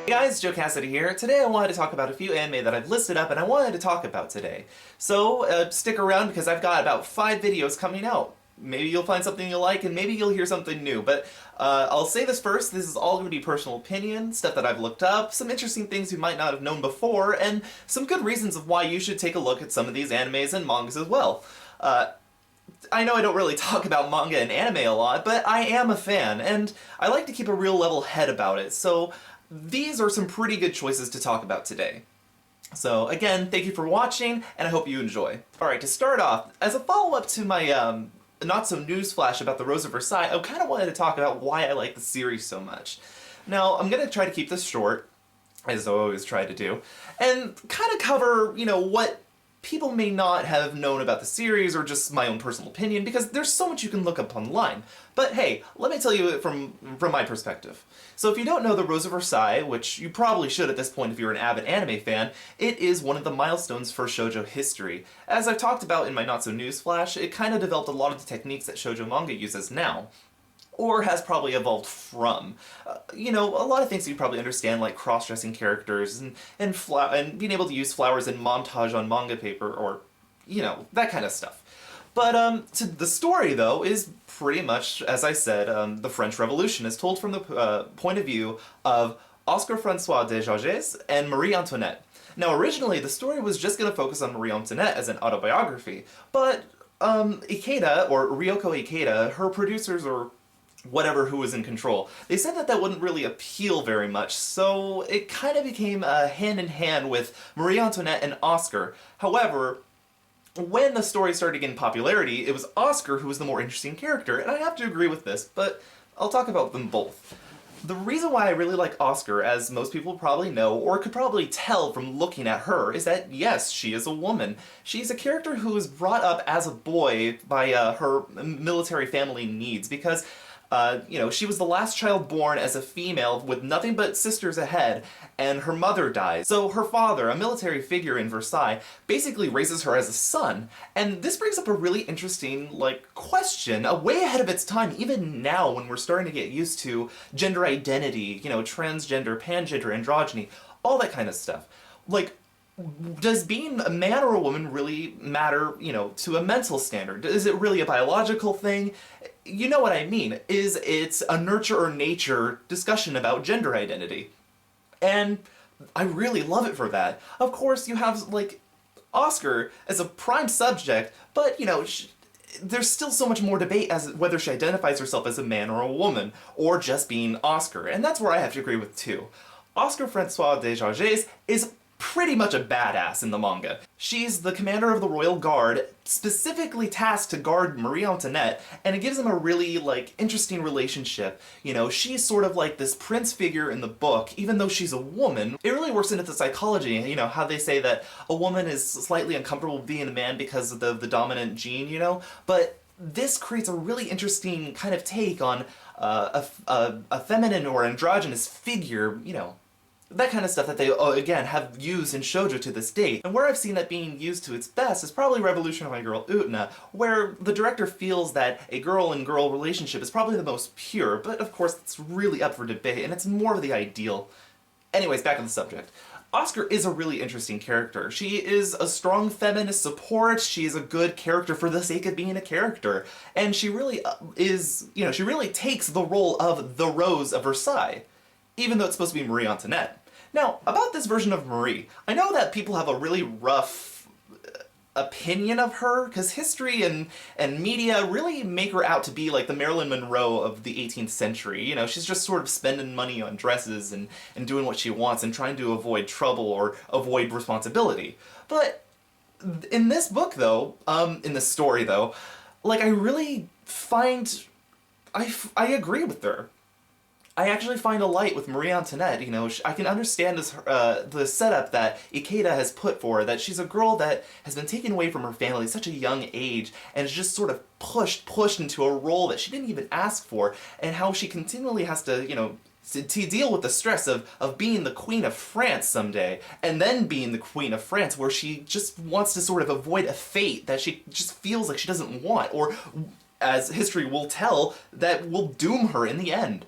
Hey guys, Joe Cassidy here. Today I wanted to talk about a few anime that I've listed up and I wanted to talk about today. So stick around because I've got about 5 videos coming out. Maybe you'll find something you'll like and maybe you'll hear something new, but I'll say this first, this is all going to be personal opinion, stuff that I've looked up, some interesting things you might not have known before, and some good reasons of why you should take a look at some of these animes and mangas as well. I know I don't really talk about manga and anime a lot, but I am a fan, and I like to keep a real level head about it, so these are some pretty good choices to talk about today. So again, thank you for watching, and I hope you enjoy. Alright, to start off, as a follow-up to my not-so-newsflash about the Rose of Versailles, I kind of wanted to talk about why I like the series so much. Now, I'm going to try to keep this short, as I always try to do, and kind of cover, what people may not have known about the series or just my own personal opinion, because there's so much you can look up online. But hey, let me tell you it from my perspective. So if you don't know the Rose of Versailles, which you probably should at this point if you're an avid anime fan, it is one of the milestones for shoujo history. As I've talked about in my not-so-newsflash, it kind of developed a lot of the techniques that shoujo manga uses now, or has probably evolved from. A lot of things you probably understand, like cross-dressing characters and being able to use flowers in montage on manga paper, or, that kind of stuff. But the story, though, is pretty much, as I said, the French Revolution is told from the point of view of Oscar-Francois de Jaurges and Marie Antoinette. Now, originally, the story was just going to focus on Marie Antoinette as an autobiography, but Ikeda, or Ryoko Ikeda, her producers, or whatever who was in control, they said that wouldn't really appeal very much, so it kind of became hand-in-hand with Marie Antoinette and Oscar. However, when the story started getting popularity, it was Oscar who was the more interesting character, and I have to agree with this, but I'll talk about them both. The reason why I really like Oscar, as most people probably know, or could probably tell from looking at her, is that yes, she is a woman. She's a character who was brought up as a boy by her military family needs, because she was the last child born as a female with nothing but sisters ahead, and her mother dies. So her father, a military figure in Versailles, basically raises her as a son. And this brings up a really interesting, question, way ahead of its time, even now when we're starting to get used to gender identity, transgender, pangender, androgyny, all that kind of stuff. Does being a man or a woman really matter, to a mental standard? Is it really a biological thing? You know what I mean. It's a nurture or nature discussion about gender identity. And I really love it for that. Of course, you have, Oscar as a prime subject, but, there's still so much more debate as whether she identifies herself as a man or a woman, or just being Oscar, and that's where I have to agree with too. Oscar-Francois de Jaurges is pretty much a badass in the manga. She's the commander of the Royal Guard, specifically tasked to guard Marie Antoinette, and it gives them a really, interesting relationship. She's sort of like this prince figure in the book, even though she's a woman. It really works into the psychology, how they say that a woman is slightly uncomfortable being a man because of the dominant gene, but this creates a really interesting kind of take on a feminine or androgynous figure, that kind of stuff that they, again, have used in shoujo to this date. And where I've seen that being used to its best is probably Revolution of My Girl Utena, where the director feels that a girl-and-girl relationship is probably the most pure, but of course it's really up for debate, and it's more of the ideal. Anyways, back on the subject. Oscar is a really interesting character. She is a strong feminist support, she is a good character for the sake of being a character, and she really she really takes the role of the Rose of Versailles, even though it's supposed to be Marie Antoinette. Now, about this version of Marie, I know that people have a really rough opinion of her, because history and media really make her out to be like the Marilyn Monroe of the 18th century. She's just sort of spending money on dresses and doing what she wants and trying to avoid trouble or avoid responsibility. But in this book, though, in this story, though, I really find I agree with her. I actually find a light with Marie Antoinette. I can understand this, the setup that Ikeda has put for her, that she's a girl that has been taken away from her family at such a young age and is just sort of pushed into a role that she didn't even ask for, and how she continually has to, to deal with the stress of being the Queen of France someday, and then being the Queen of France, where she just wants to sort of avoid a fate that she just feels like she doesn't want, or, as history will tell, that will doom her in the end.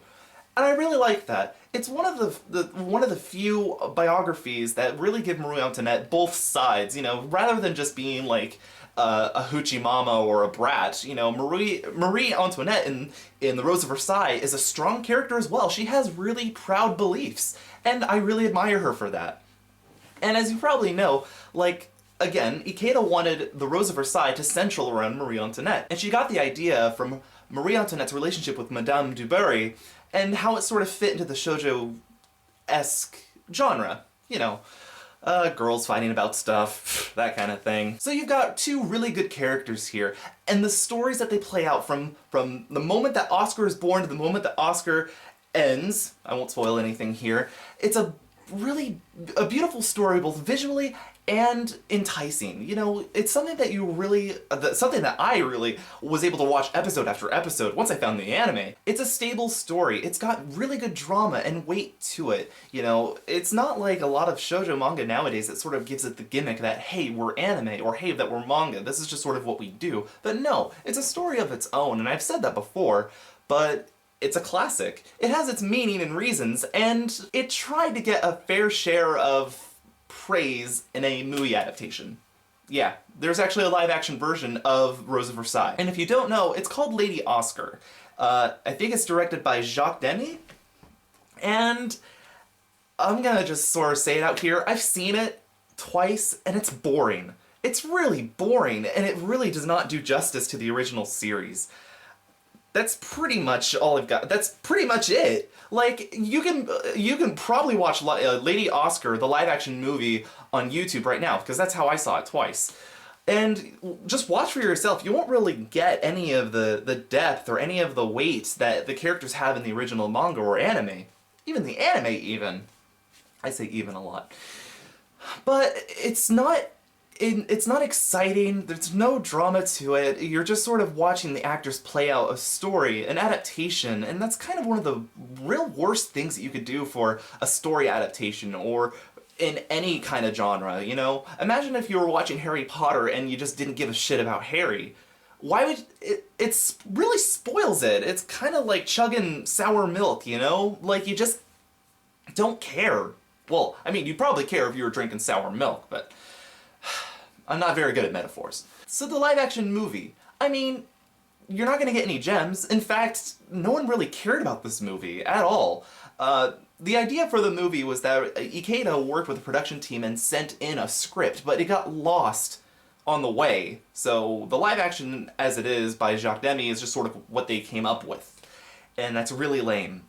And I really like that. It's one of the few biographies that really give Marie Antoinette both sides, you know, rather than just being like a hoochie mama or a brat. You know, Marie Antoinette in The Rose of Versailles is a strong character as well. She has really proud beliefs, and I really admire her for that. And as you probably know, like, again, Ikeda wanted The Rose of Versailles to center around Marie Antoinette, and she got the idea from Marie Antoinette's relationship with Madame du Barry, and how it sort of fit into the shoujo-esque genre. You know, girls fighting about stuff, that kind of thing. So you've got two really good characters here, and the stories that they play out from the moment that Oscar is born to the moment that Oscar ends, I won't spoil anything here, it's a beautiful story, both visually and enticing. You know, it's something that something that I really was able to watch episode after episode once I found the anime. It's a stable story. It's got really good drama and weight to it. You know, it's not like a lot of shoujo manga nowadays that sort of gives it the gimmick that, hey, we're anime, or hey, that we're manga. This is just sort of what we do. But no, it's a story of its own, and I've said that before, but it's a classic. It has its meaning and reasons, and it tried to get a fair share of praise in a movie adaptation. Yeah, there's actually a live-action version of Rose of Versailles. And if you don't know, it's called Lady Oscar. I think it's directed by Jacques Demy, and I'm gonna just sort of say it out here. I've seen it twice, and it's boring. It's really boring, and it really does not do justice to the original series. That's pretty much all I've got. That's pretty much it. Like, you can probably watch Lady Oscar, the live-action movie, on YouTube right now, because that's how I saw it twice. And just watch for yourself. You won't really get any of the depth or any of the weight that the characters have in the original manga or anime. Even the anime, even. I say even a lot. But it's not exciting, there's no drama to it, you're just sort of watching the actors play out a story, an adaptation, and that's kind of one of the real worst things that you could do for a story adaptation, or in any kind of genre, you know? Imagine if you were watching Harry Potter and you just didn't give a shit about Harry. Why would it really spoils it. It's kind of like chugging sour milk, you know? Like, you just don't care. Well, I mean, you'd probably care if you were drinking sour milk, but I'm not very good at metaphors. So the live-action movie, I mean, you're not gonna get any gems. In fact, no one really cared about this movie at all. The idea for the movie was that Ikeda worked with the production team and sent in a script, but it got lost on the way. So the live-action as it is by Jacques Demy is just sort of what they came up with. And that's really lame.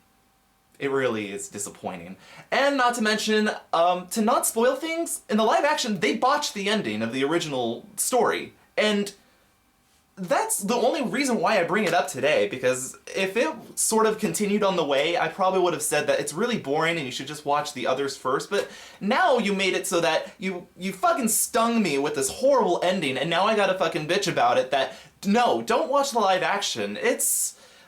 It really is disappointing. And not to mention, to not spoil things, in the live action, they botched the ending of the original story. And that's the only reason why I bring it up today, because if it sort of continued on the way, I probably would have said that it's really boring and you should just watch the others first, but now you made it so that you fucking stung me with this horrible ending, and now I gotta fucking bitch about it that, no, don't watch the live action.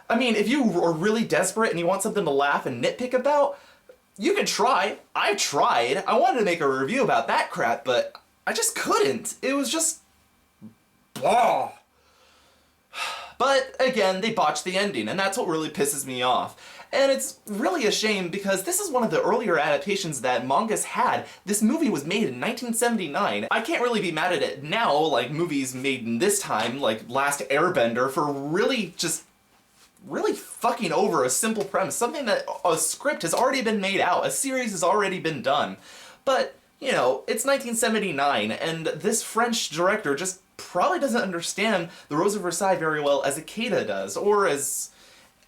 I mean, if you are really desperate and you want something to laugh and nitpick about, you can try. I tried. I wanted to make a review about that crap, but I just couldn't. It was just... blah. But, again, they botched the ending, and that's what really pisses me off. And it's really a shame, because this is one of the earlier adaptations that mangas had. This movie was made in 1979. I can't really be mad at it now, like movies made in this time, like Last Airbender, for really fucking over a simple premise, something that a script has already been made out, a series has already been done. But, you know, it's 1979, and this French director just probably doesn't understand The Rose of Versailles very well as Ikeda does, or as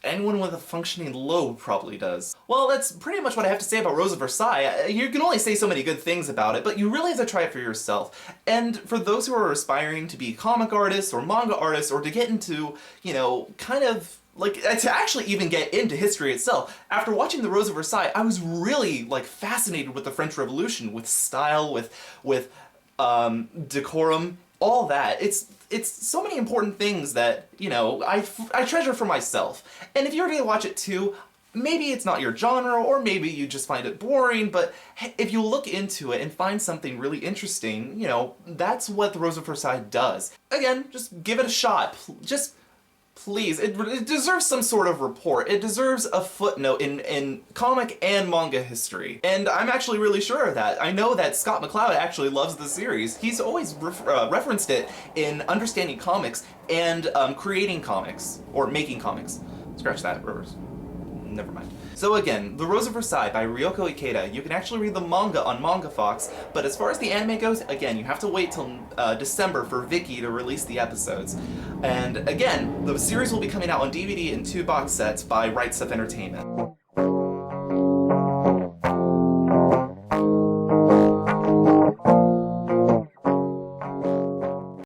anyone with a functioning lobe probably does. Well, that's pretty much what I have to say about Rose of Versailles. You can only say so many good things about it, but you really have to try it for yourself. And for those who are aspiring to be comic artists or manga artists, or to get into, you know, kind of like, to actually even get into history itself, after watching The Rose of Versailles, I was really, like, fascinated with the French Revolution, with style, with decorum, all that. It's so many important things that, you know, I treasure for myself. And if you're gonna watch it too, maybe it's not your genre, or maybe you just find it boring, but if you look into it and find something really interesting, you know, that's what The Rose of Versailles does. Again, just give it a shot. Just Please, it deserves some sort of report. It deserves a footnote in comic and manga history. And I'm actually really sure of that. I know that Scott McCloud actually loves the series. He's always referenced it in understanding comics and creating comics, or making comics. Scratch that, reverse. Never mind. So again, The Rose of Versailles by Ryoko Ikeda. You can actually read the manga on Manga Fox, but as far as the anime goes, again, you have to wait till December for Viki to release the episodes. And again, the series will be coming out on DVD in 2 box sets by Right Stuff Entertainment.